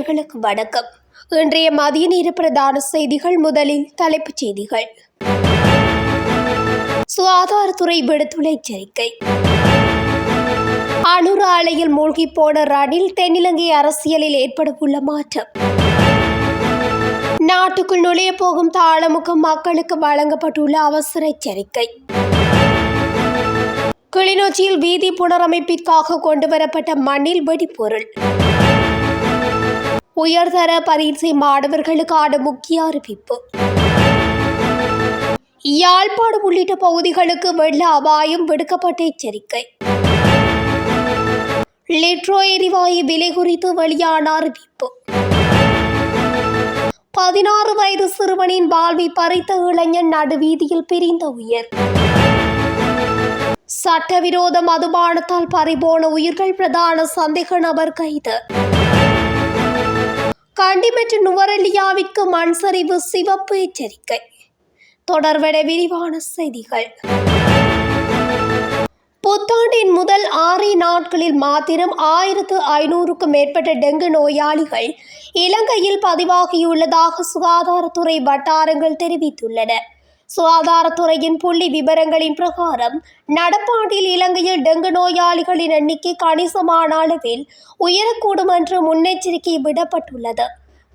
நேயர்களுக்கு வணக்கம். இன்றைய மதிய நேர பிரதான செய்திகள். முதலில் தலைப்புச் செய்திகள். சுகாதாரத்துறை விடுத்துள்ள எச்சரிக்கை. அனுர ஆலையில் மூழ்கி போன ரணில் தென்னிலங்கை அரசியலில் ஏற்படவுள்ள மாற்றம். நாட்டுக்குள் நுழைய போகும் தாளமுக மக்களுக்கு வழங்கப்பட்டுள்ள அவசர எச்சரிக்கை. கிளிநொச்சியில் வீதி புனரமைப்பிற்காக கொண்டுவரப்பட்ட மண்ணில் வெடிப்பொருள். உயர்தர பரீட்சை மாணவர்களுக்கான முக்கிய அறிவிப்பு. யாழ்ப்பாணம் உள்ளிட்ட பகுதிகளுக்கு வெள்ள அபாயம் விடுக்கப்பட்ட எச்சரிக்கை. லிட்ரோ எரிவாயு விலை குறித்து வெளியான அறிவிப்பு. 16 வயது சிறுவனின் வாழ்வை பறித்த இளைஞன் நடுவீதியில் பிரிந்த உயிர். சட்டவிரோத மதுபானத்தால் பறிபோன உயிர்கள் பிரதான சந்தேக நபர் கைது. கண்டி மற்றும் நுவரெலியாவிற்கு மண் சரிவு சிவப்பு எச்சரிக்கை. தொடர்வென விரிவான செய்திகள். புத்தாண்டின் முதல் 6 நாட்களில் மாத்திரம் 1500க்கும் மேற்பட்ட டெங்கு நோயாளிகள் இலங்கையில் பதிவாகியுள்ளதாக சுகாதாரத்துறை வட்டாரங்கள் தெரிவித்துள்ளன. சுகாதாரத்துறையின் புள்ளி விவரங்களின் பிரகாரம் நடப்பாண்டில் இலங்கையில் டெங்கு நோயாளிகளின் எண்ணிக்கை கணிசமான அளவில் உயரக்கூடும் என்று முன்னெச்சரிக்கை விடப்பட்டுள்ளது.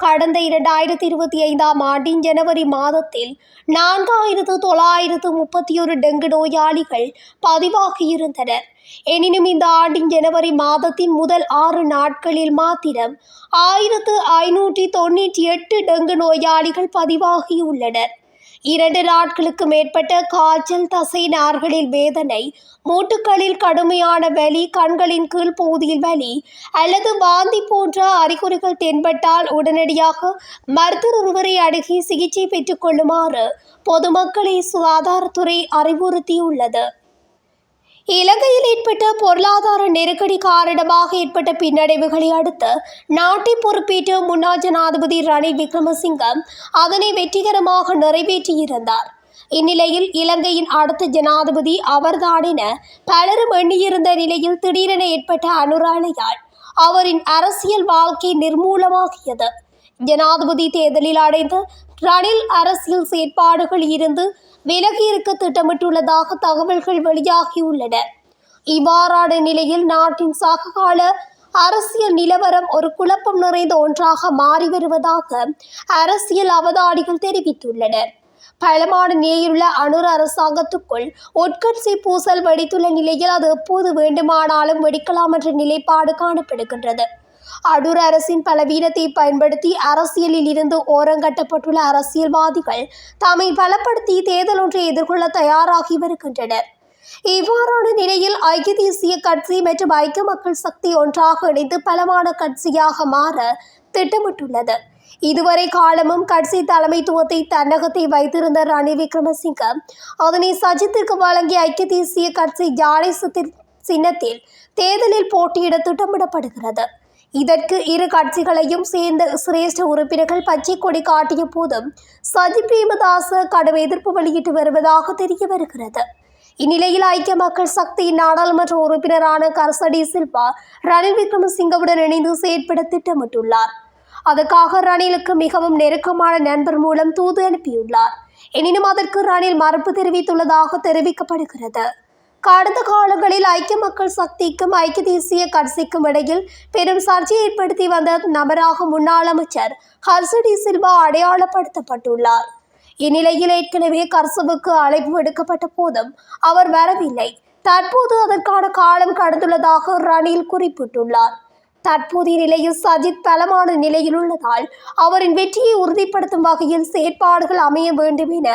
கடந்த 2025ஆம் ஆண்டின் ஜனவரி மாதத்தில் 4931 டெங்கு நோயாளிகள் பதிவாகியிருந்தனர். எனினும் இந்த ஆண்டின் ஜனவரி மாதத்தின் முதல் 6 நாட்களில் மாத்திரம் 1598 டெங்கு நோயாளிகள் பதிவாகியுள்ளனர். 2 நாட்களுக்கு மேற்பட்ட காய்ச்சல், தசை நார்களில் வேதனை, மூட்டுகளில் கடுமையான வலி, கண்களின் கீழ் பகுதியில் வலி அல்லது வாந்தி போன்ற அறிகுறிகள் தென்பட்டால் உடனடியாக மருத்துவர் ஒருவரை அணுகி சிகிச்சை பெற்றுக் கொள்ளுமாறு பொதுமக்களை சுகாதாரத்துறை அறிவுறுத்தியுள்ளது. இலங்கையில் ஏற்பட்ட பொருளாதார நெருக்கடி காரணமாக ஏற்பட்ட பின்னடைவுகளை அடுத்து நாட்டை பொறுப்பேற்ற முன்னாள் ஜனாதிபதி ரணில் விக்ரமசிங்க அதனை வெற்றிகரமாக நிறைவேற்றியிருந்தார். இந்நிலையில் இலங்கையின் அடுத்த ஜனாதிபதி அவர்தான் என பலரும் எண்ணியிருந்த நிலையில் திடீரென ஏற்பட்ட அனுராலையால் அவரின் அரசியல் வாழ்க்கை நிர்மூலமாகியது. ஜனாதிபதி தேர்தலில் அடைந்த ரணில் அரசியல் செயற்பாடுகள் இருந்து விலகி இருக்க திட்டமிட்டுள்ளதாக தகவல்கள் வெளியாகியுள்ளன. இவ்வாறான நிலையில் நாட்டின் சககால அரசியல் நிலவரம் ஒரு குழப்பம் நிறைந்த ஒன்றாக மாறி வருவதாக அரசியல் அவதானிகள் தெரிவித்துள்ளனர். பலமான நிலையிலுள்ள அனுர அரசாங்கத்துக்குள் உட்கட்சி பூசல் வெடித்துள்ள நிலையில் அது எப்போது வேண்டுமானாலும் வெடிக்கலாம் என்ற நிலைப்பாடு காணப்படுகின்றது. அனுர அரசின் பலவீனத்தை பயன்படுத்தி அரசியலில் இருந்து ஓரங்கட்டப்பட்டுள்ள அரசியல்வாதிகள் தம்மை பலப்படுத்தி தேர்தல் ஒன்றை எதிர்கொள்ள தயாராகி வருகின்றனர். இவ்வாறான நிலையில் ஐக்கிய தேசிய கட்சி மற்றும் ஐக்கிய மக்கள் சக்தி ஒன்றாக இணைந்து பலமான கட்சியாக மாற திட்டமிட்டுள்ளது. இதுவரை காலமும் கட்சி தலைமைத்துவத்தை தன்னகத்தை வைத்திருந்த ரணில் விக்ரமசிங்க அதனை சஜித்திற்கு வழங்கிய ஐக்கிய தேசிய கட்சி யானை சின்னத்தில் தேர்தலில் போட்டியிட திட்டமிடப்படுகிறது. இதற்கு இரு கட்சிகளையும் சேர்ந்த சிரேஷ்ட உறுப்பினர்கள் பச்சை கொடி காட்டிய போதும் சஜித் பிரேமதாச கடும் எதிர்ப்பு வெளியிட்டு வருவதாக தெரிய வருகிறது. இந்நிலையில் ஐக்கிய மக்கள் சக்தியின் நாடாளுமன்ற உறுப்பினரான கர்சடி சில்வா ரணில் விக்ரமசிங்கவுடன் இணைந்து செயற்பட திட்டமிட்டுள்ளார். அதற்காக ரணிலுக்கு மிகவும் நெருக்கமான நண்பர் மூலம் தூது அனுப்பியுள்ளார். எனினும் அதற்கு ரணில் மறுப்பு தெரிவித்துள்ளதாக தெரிவிக்கப்படுகிறது. கடந்த காலங்களில் ஐக்கிய மக்கள் சக்திக்கும் ஐக்கிய தேசிய கட்சிக்கும் இடையில் பெரும் சர்ச்சை ஏற்படுத்தி வந்த நபராக முன்னாள் அமைச்சர் ஹர்சடி சில்வா அடையாளப்படுத்தப்பட்டுள்ளார். இந்நிலையில் ஏற்கனவே கர்சவுக்கு அழைப்பு விடுக்கப்பட்ட போதும் அவர் வரவில்லை. தற்போது அதற்கான காலம் கடந்துள்ளதாக ரணில் குறிப்பிட்டுள்ளார். தற்போதைய நிலையில் சஜித் பலமான நிலையில் உள்ளதால் அவரின் வெற்றியை உறுதிப்படுத்தும் வகையில் செயற்பாடுகள் அமைய வேண்டும் என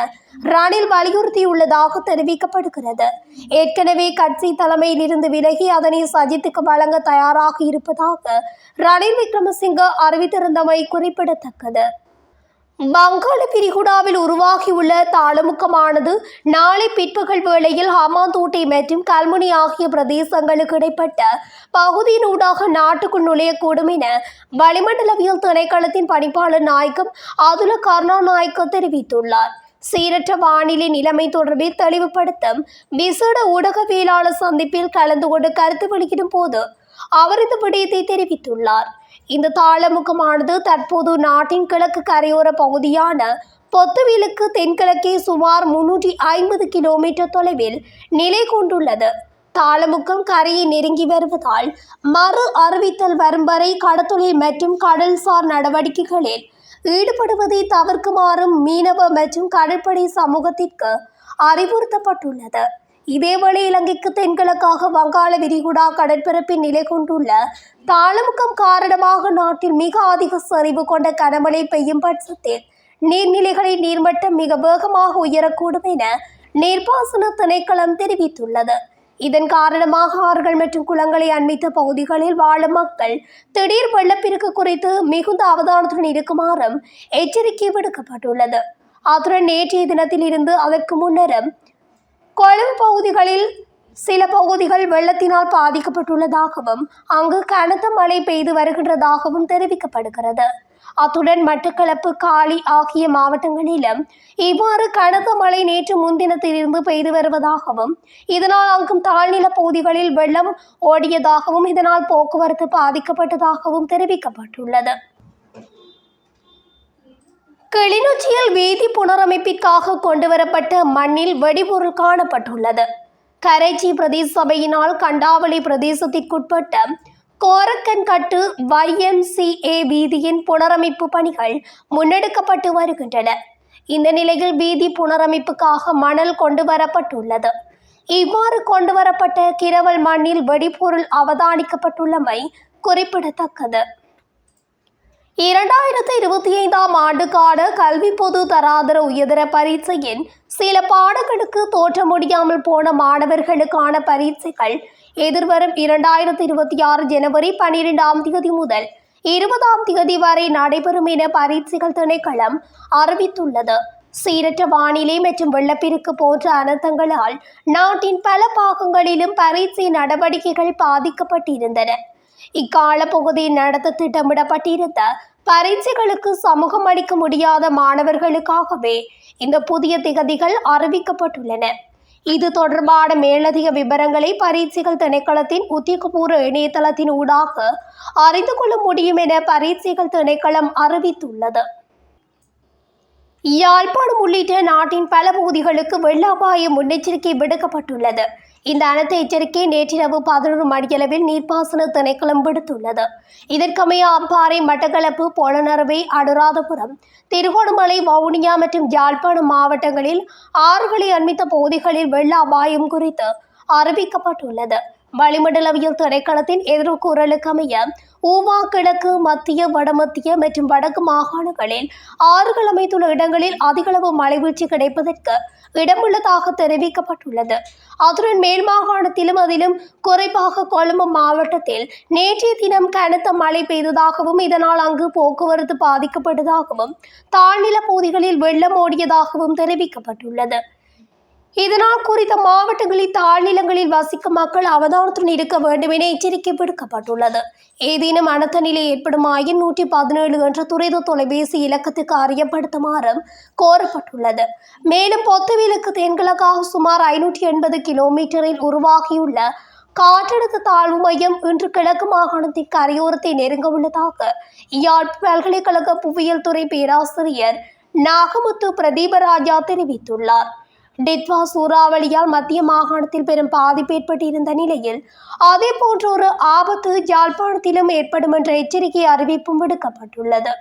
ரணில் வலியுறுத்தியுள்ளதாக தெரிவிக்கப்படுகிறது. ஏற்கனவே கட்சி தலைமையில் இருந்து விலகி அதனை சஜித்துக்கு வழங்க தயாராக இருப்பதாக ரணில் விக்ரமசிங்க அறிவித்திருந்தமை குறிப்பிடத்தக்கது. வங்காள விரிகுடாவில் உருவாகியுள்ள தாளமுக்கமானது நாளை பிற்பகல் வேளையில் ஹமாந்தோட்டை மற்றும் கல்முனை ஆகிய பிரதேசங்களுக்கு இடைப்பட்ட பகுதியினூடாக நாட்டுக்குள் நுழையக்கூடும் என வளிமண்டலவியல் திணைக்களத்தின் பணிப்பாளர் நாயகம் அதுல கருணாநாயக்க தெரிவித்துள்ளார். சீரற்ற வானிலை நிலைமை தொடர்பில் தெளிவுபடுத்தும் விசேட ஊடகவியலாளர் சந்திப்பில் கலந்து கொண்டு கருத்து வெளியிடும் போது அவர் இந்த விடயத்தை தெரிவித்துள்ளார். இந்த தாளமுகமானது தற்போது நாட்டின் கிழக்கு கரையோர பகுதியான பொத்துவிலுக்கு தென்கிழக்கே சுமார் 350 கிலோமீட்டர் தொலைவில் நிலை கொண்டுள்ளது. தாளமுகம் கரையை நெருங்கி வருவதால் மறு அறிவித்தல் வரும் வரை கடத்தொழில் மற்றும் கடல்சார் நடவடிக்கைகளில் ஈடுபடுவதை தவிர்க்குமாறும் மீனவ மற்றும் கடற்படை சமூகத்திற்கு அறிவுறுத்தப்பட்டுள்ளது. இதேவேளை இலங்கைக்கு தென்கிழக்காக வங்காள விரிகுடா கடற்பரப்பில் நிலை கொண்டுள்ள தாளமுகம் காரணமாக நாட்டில் மிக அதிக சரிவு கொண்ட கனமழை பெய்யும் பட்சத்தில் நீர்நிலைகளின் நீர்மட்டம் மிக வேகமாக உயரக்கூடும் என நீர்ப்பாசன திணைக்களம் தெரிவித்துள்ளது. இதன் காரணமாக ஆறுகள் மற்றும் குளங்களை அண்மித்த பகுதிகளில் வாழும் மக்கள் திடீர் வெள்ளப்பெருக்கு குறித்து மிகுந்த அவதானத்துடன் இருக்குமாறும் எச்சரிக்கை விடுக்கப்பட்டுள்ளது. அத்துடன் நேற்றைய தினத்தில் இருந்து அதற்கு முன்னரும் கொழும்பு பகுதிகளில் சில பகுதிகள் வெள்ளத்தினால் பாதிக்கப்பட்டுள்ளதாகவும் அங்கு கனத்த மழை பெய்து வருகின்றதாகவும் தெரிவிக்கப்படுகிறது. அத்துடன் மட்டக்களப்பு, காலி ஆகிய மாவட்டங்களிலும் இவ்வாறு கனத்த மழை நேற்று முன்தினத்திலிருந்து பெய்து வருவதாகவும் இதனால் அங்கும் தாழ்நில பகுதிகளில் வெள்ளம் ஓடியதாகவும் இதனால் போக்குவரத்து பாதிக்கப்பட்டதாகவும் தெரிவிக்கப்பட்டுள்ளது. கிளிநொச்சியில் வீதி புனரமைப்பிற்காக கொண்டுவரப்பட்ட மண்ணில் வெடிபொருள் காணப்பட்டுள்ளது. கரைச்சி பிரதேச சபையினால் கண்டாவளி பிரதேசத்திற்குட்பட்ட கோரக்கன்கட்டு YMCA வீதியின் புனரமைப்பு பணிகள் முன்னெடுக்கப்பட்டு வருகின்றன. இந்த நிலையில் வீதி புனரமைப்புக்காக மணல் கொண்டுவரப்பட்டுள்ளது. இவ்வாறு கொண்டுவரப்பட்ட கிரவல் மண்ணில் வெடிபொருள் அவதானிக்கப்பட்டுள்ளமை குறிப்பிடத்தக்கது. 2025ஆம் ஆண்டுக்கான கல்வி பொது தராதர உயர்தர பரீட்சையின் சில பாடங்களுக்கு தோற்ற முடியாமல் போன மாணவர்களுக்கான பரீட்சைகள் எதிர்வரும் 2026 ஜனவரி 12ஆம் தேதி முதல் 20ஆம் தேதி வரை நடைபெறும் என பரீட்சைகள் திணைக்களம் அறிவித்துள்ளது. சீரற்ற வானிலை மற்றும் வெள்ளப்பெருக்கு போன்ற அனர்த்தங்களால் நாட்டின் பல பாகங்களிலும் பரீட்சை நடவடிக்கைகள் பாதிக்கப்பட்டிருந்தன. இக்கால பகுதியில் நடத்த திட்டமிடப்பட்டிருந்த பரீட்சைகளுக்கு சமூகம் அளிக்க முடியாத மாணவர்களுக்காகவே இந்த புதிய திகதிகள் அறிவிக்கப்பட்டுள்ளன. இது தொடர்பான மேலதிக விவரங்களை பரீட்சைகள் திணைக்களத்தின் உத்தியோகபூர்வ இணையதளத்தின் ஊடாக அறிந்து கொள்ள முடியும் என பரீட்சைகள் திணைக்களம் அறிவித்துள்ளது. யாழ்ப்பாணம் உள்ளிட்ட நாட்டின் பல பகுதிகளுக்கு வெள்ள அபாய முன்னெச்சரிக்கை விடுக்கப்பட்டுள்ளது. இந்த அனைத்து எச்சரிக்கை நேற்றிரவு 11 மணியளவில் நீர்ப்பாசன திணைக்களம் விடுத்துள்ளது. இதற்கமைய அம்பாறை, மட்டக்களப்பு, பொலனறுவை, அனுராதபுரம், திருகோணமலை, வவுனியா மற்றும் யாழ்ப்பாணம் மாவட்டங்களில் ஆறுகளை அண்மித்த பகுதிகளில் வெள்ள அபாயம் குறித்து அறிவிக்கப்பட்டுள்ளது. வளிமண்டலவியல் திணைக்களத்தின் எதிர்கூறலுக்கமைய ஊவா, கிழக்கு, மத்திய, வடமத்திய மற்றும் வடக்கு மாகாணங்களில் ஆறுகள் அமைந்துள்ள இடங்களில் அதிகளவு மழைவீழ்ச்சி கிடைப்பதற்கு இடமுள்ளதாக தெரிவிக்கப்பட்டுள்ளது. அத்துடன் மேல் மாகாணத்திலும் அதிலும் குறைவாக கொழும்பு மாவட்டத்தில் நேற்றைய தினம் கனத்த மழை பெய்ததாகவும் இதனால் அங்கு போக்குவரத்து பாதிக்கப்பட்டதாகவும் தாழ்நில பகுதிகளில் வெள்ளம் ஓடியதாகவும் தெரிவிக்கப்பட்டுள்ளது. இதனால் குறித்த மாவட்டங்களில் தாழ்நிலங்களில் வசிக்கும் மக்கள் அவதானத்துடன் இருக்க வேண்டும் என எச்சரிக்கை விடுக்கப்பட்டுள்ளது. ஏதேனும் அனர்த்த நிலை ஏற்படுமாயின் 117 என்ற துரித தொலைபேசி இலக்கத்துக்கு அறியப்படுத்துமாறும் கோரப்பட்டுள்ளது. மேலும் பொத்துவிலுக்கு தென்கிழக்காக சுமார் 580 கிலோமீட்டரில் உருவாகியுள்ள காற்றழுத்த தாழ்வு மையம் இன்று கிழக்கு மாகாணத்தின் கரையோரத்தை நெருங்க உள்ளதாக யாழ் பல்கலைக்கழக புவியியல் துறை பேராசிரியர் நாகமுத்து பிரதீபராஜா தெரிவித்துள்ளார். டிட்வா சூறாவளியால் மத்திய மாகாணத்தில் பெரும் பாதிப்பு ஏற்பட்டிருந்த நிலையில் அதே போன்ற ஒரு ஆபத்து யாழ்ப்பாணத்திலும் ஏற்படும் என்ற எச்சரிக்கை அறிவிப்பும் விடுக்கப்பட்டுள்ளது.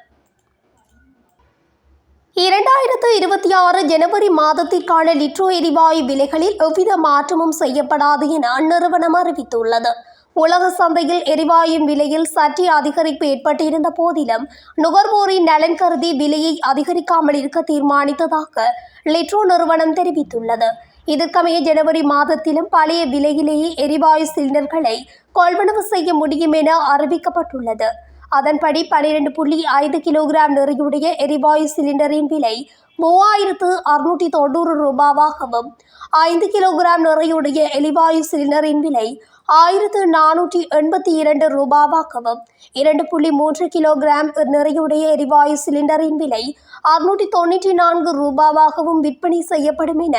2026 ஜனவரி மாதத்திற்கான லிட்ரோ எரிவாயு விலைகளில் எவ்வித மாற்றமும் செய்யப்படாது என அந்நிறுவனம் அறிவித்துள்ளது. உலக சந்தையில் எரிவாயு விலையில் சற்றே அதிகரிப்பு ஏற்பட்டிருந்த போதிலும் நுகர்வோரின் நலன் கருதி விலையை அதிகரிக்காமல் இருக்க தீர்மானித்ததாக லிட்ரோ நிறுவனம் தெரிவித்துள்ளது. இதற்கமைய ஜனவரி மாதத்திலும் பழைய விலையிலேயே எரிவாயு சிலிண்டர்களை கொள்வனவு செய்ய முடியும் என அறிவிக்கப்பட்டுள்ளது. அதன்படி 12.5 கிலோகிராம் நிறையுடைய எரிவாயு சிலிண்டரின் விலை 3690 ரூபாவாகவும் 5 கிலோகிராம் நிறையுடைய எரிவாயு சிலிண்டரின் விலை 1482 ரூபாவாகவும் 2.3 கிலோகிராம் நிறையுடைய எரிவாயு சிலிண்டரின் விலை 694 ரூபாவாகவும் விற்பனை செய்யப்படும் என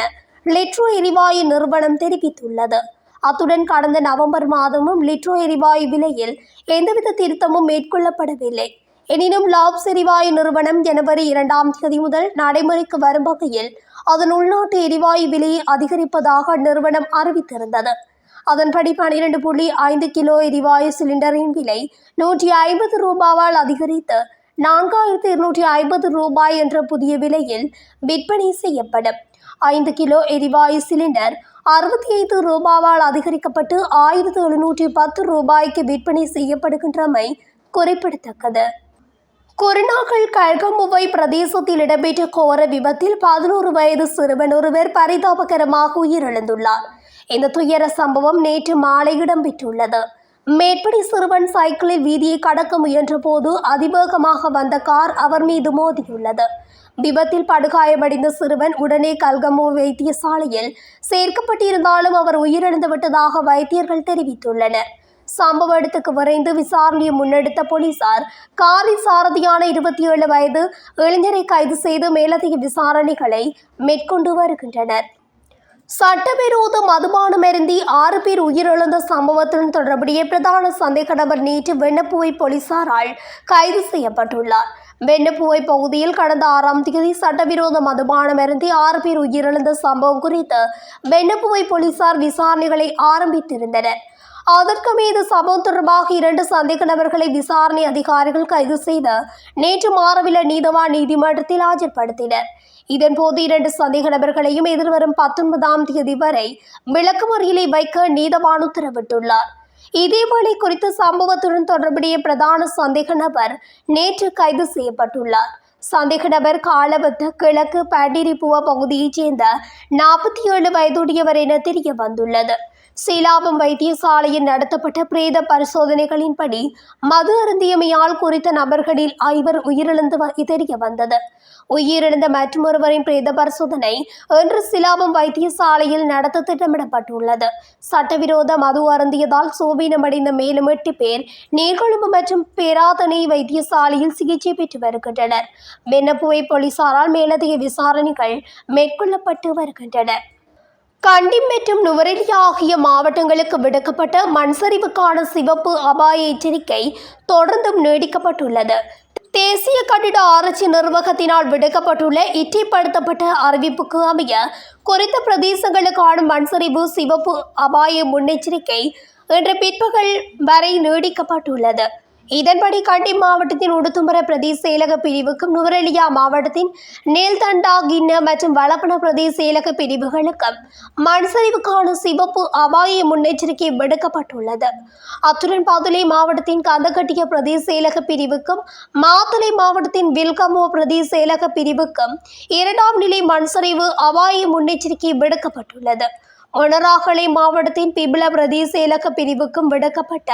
லிட்ரோ எரிவாயு நிறுவனம் தெரிவித்துள்ளது. அத்துடன் கடந்த நவம்பர் மாதமும் லிட்ரோ எரிவாயு விலையில் எந்தவித திருத்தமும் மேற்கொள்ளப்படவில்லை. எனினும் லாப்ஸ் எரிவாயு நிறுவனம் ஜனவரி 2ஆம் தேதி முதல் நடைமுறைக்கு வரும் வகையில் அதன் உள்நாட்டு எரிவாயு விலையை அதிகரிப்பதாக அந்நிறுவனம் அறிவித்திருந்தது. அதன்படி 12.5 கிலோ எரிவாயு சிலிண்டரின் விலை 150 ரூபாவால் அதிகரித்து 4250 ரூபாய் என்ற புதிய விலையில் விற்பனை செய்யப்படும். 5 கிலோ எரிவாயு சிலிண்டர் 65 ரூபாவால் அதிகரிக்கப்பட்டு 1710 ரூபாய்க்கு விற்பனை செய்யப்படுகின்றமை குறிப்பிடத்தக்கது. குருநாகல் கல்கமுவை பிரதேசத்தில் இடம்பெற்ற கோர விபத்தில் 11 வயது சிறுவன் ஒருவர் பரிதாபகரமாக உயிரிழந்துள்ளார். இந்த துயர சம்பவம் நேற்று மாலை இடம்பெற்றுள்ளது. மேற்படி சிறுவன் சைக்கிளில் வீதியை கடக்க முயன்ற போது அதிவேகமாக வந்த கார் அவர் மீது மோதியுள்ளது. விபத்தில் படுகாயமடைந்த சிறுவன் உடனே கல்கமு வைத்தியசாலையில் சேர்க்கப்பட்டிருந்தாலும் அவர் உயிரிழந்து விட்டதாக வைத்தியர்கள் தெரிவித்துள்ளனர். சம்பவ இடத்துக்கு விரைந்து விசாரணையை முன்னெடுத்த போலீசார் காரின் சாரதியான 27 வயது இளைஞரை கைது செய்து மேலதிக விசாரணைகளை மேற்கொண்டு வருகின்றனர். சட்டவிரோத மதுபானம் அருந்தி 6 பேர் உயிரிழந்த சம்பவத்துடன் தொடர்புடைய பிரதான சந்தேக நபர் நேற்று வெண்ணப்புவை போலீசாரால் கைது செய்யப்பட்டுள்ளார். வெண்ணப்புவை பகுதியில் கடந்த 6ஆம் தேதி சட்டவிரோத மதுபானம் அருந்தி 6 பேர் உயிரிழந்த சம்பவம் குறித்து வெண்ணப்புவை போலீசார் விசாரணைகளை ஆரம்பித்திருந்தனர். அதற்கு மீது சம்பவம் தொடர்பாக 2 சந்தேக நபர்களை விசாரணை அதிகாரிகள் கைது செய்து நேற்று மாரவில நீதவான் நீதிமன்றத்தில் ஆஜர்படுத்தினர். இதன்போது 2 சந்தேக நபர்களையும் எதிர்வரும் 19ஆம் தேதி வரை விளக்கமறியலை வைக்க நீதவான் உத்தரவிட்டுள்ளார். இதேவேளை குறித்த சம்பவத்துடன் தொடர்புடைய பிரதான சந்தேக நபர் நேற்று கைது செய்யப்பட்டுள்ளார். சந்தேக நபர் காலவத்த கிழக்கு பண்டிரிப்புவ பகுதியைச் சேர்ந்த 47 வயதுடையவர் என தெரிய வந்துள்ளது. சீலாபம் வைத்தியசாலையில் நடத்தப்பட்ட பிரேத பரிசோதனைகளின்படி மது அருந்தியமையால் குறித்த நபர்களில் 5 உயிரிழந்து தெரிய வந்தது. உயிரிழந்த மற்றொருவரின் பிரேத பரிசோதனை இன்று சிலாபம் வைத்தியசாலையில் நடத்த திட்டமிடப்பட்டுள்ளது. சட்டவிரோத மது அருந்தியதால் சோபீனமடைந்த மேலும் 8 பேர் நீர்கொழும்பு மற்றும் பேராதனை வைத்தியசாலையில் சிகிச்சை பெற்று வருகின்றனர். வெண்ணப்புவை போலீசாரால் மேலதிக விசாரணைகள் மேற்கொள்ளப்பட்டு வருகின்றன. கண்டி மற்றும் நுவரெலியா ஆகிய மாவட்டங்களுக்கு விடுக்கப்பட்ட மண்சரிவுக்கான சிவப்பு அபாய எச்சரிக்கை தொடர்ந்தும் நீடிக்கப்பட்டுள்ளது. தேசிய கட்டிட ஆராய்ச்சி நிர்வாகத்தினால் விடுக்கப்பட்டுள்ள இற்றைப்படுத்தப்பட்ட அறிவிப்புக்கு அமைய குறித்த பிரதேசங்களுக்கான மண்சரிவு சிவப்பு அபாய முன்னெச்சரிக்கை இன்று பிற்பகல் வரை நீடிக்கப்பட்டுள்ளது. இதன்படி கண்டி மாவட்டத்தின் உடுத்துமர பிரதேச செயலக பிரிவுக்கும் நுவரெலியா மாவட்டத்தின் நீல்தண்டா கிண்ண மற்றும் வளப்பன பிரதேச செயலக பிரிவுகளுக்கும் மண்சரிவுக்கான சிவப்பு அபாய முன்னெச்சரிக்கை விடுக்கப்பட்டுள்ளது. அத்துடன் பதுளை மாவட்டத்தின் கந்தகட்டிய பிரதேச செயலக பிரிவுக்கும் மாத்தளை மாவட்டத்தின் வில்கமோ பிரதேச செயலக பிரிவுக்கும் 2ஆம் நிலை மண்சரிவு அபாய முன்னெச்சரிக்கை விடுக்கப்பட்டுள்ளது. மொனராகலை மாவட்டத்தின் பிபில பிரதேச செயலக பிரிவுக்கும் விடுக்கப்பட்ட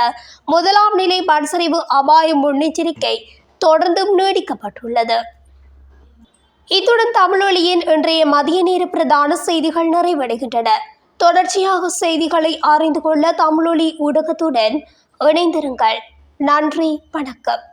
1ஆம் நிலை மண்சரிவு அபாய முன்னெச்சரிக்கை தொடர்ந்தும் நீடிக்கப்பட்டுள்ளது. இத்துடன் தமிழொலியின் இன்றைய மதிய நேர பிரதான செய்திகள் நிறைவடைகின்றன. தொடர்ச்சியாக செய்திகளை அறிந்து கொள்ள தமிழொலி ஊடகத்துடன் இணைந்திருங்கள். நன்றி, வணக்கம்.